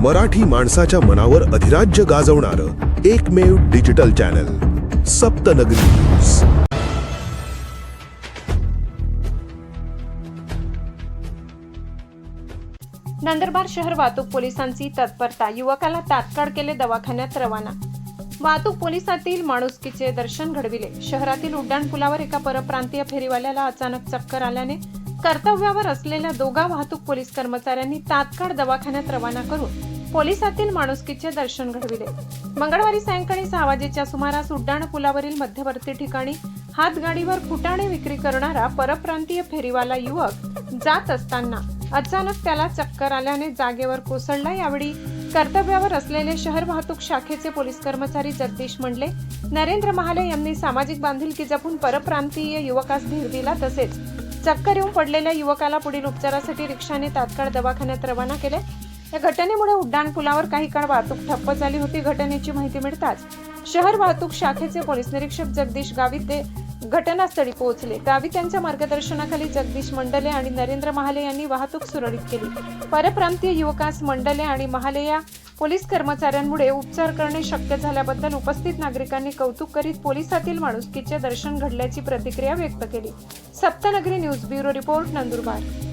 मराठी माणसाच्या मनावर अधिराज्य गाजवणारं एकमेव डिजिटल चॅनल सप्तनगरी न्यूज। नंदुरबार शहर वाहतूक पोलिसांची तत्परता, युवकाला तात्काळ केले दवाखान्यात रवाना। वाहतूक पोलिसातील माणुसकीचे दर्शन घडविले। शहरातील उड्डाणपुलावर एका परप्रांतीय फेरीवाल्याला अचानक चक्कर आल्याने कर्तव्यावर असलेल्या दोघा वाहतूक पोलीस कर्मचाऱ्यांनी तात्काळ दवाखान्यात रवाना करून पोलिसातील माणुसकीचे दर्शन घडविले। मंगळवारी सायंकाळी 6 वाजेच्या सुमारास उड्डाणपुलावरील मध्यवर्ती ठिकाणी हातगाडीवर फुटाणे विक्री करणारा परप्रांतीय फेरीवाला युवक जात असताना अचानक त्याला चक्कर आल्याने जागेवर कोसळला। यावेळी कर्तव्यावर असलेले शहर वाहतूक शाखेचे पोलीस कर्मचारी जगदीश मंडले, नरेंद्र महाले यांनी सामाजिक बांधिलकी जपून परप्रांतीय युवकास धीर दिला। तसेच चक्कर येऊन पडलेल्या युवकाला पुढील उपचारासाठी रिक्षाने तात्काळ दवाखान्यात रवाना केले। या घटनेमुळे उड्डाणपुलावर काही काळ वाहतूक ठप्प झाली होती। घटनेची माहिती मिळताच शहर वाहतूक शाखेचे पोलीस निरीक्षक जगदीश गावित घटनास्थळी पोहोचले। गावित यांच्या मार्गदर्शनाखाली जगदीश मंडले आणि नरेंद्र महाले यांनी वाहतूक सुरळीत केली। परप्रांतीय युवकास मंडले आणि महाले या पोलीस कर्मचाऱ्यांमुळे उपचार करणे शक्य झाल्याबद्दल उपस्थित नागरिकांनी कौतुक करीत पोलिसातील माणुसकीचे दर्शन घडल्याची प्रतिक्रिया व्यक्त केली। सप्तनगरी न्यूज ब्युरो रिपोर्ट, नंदुरबार।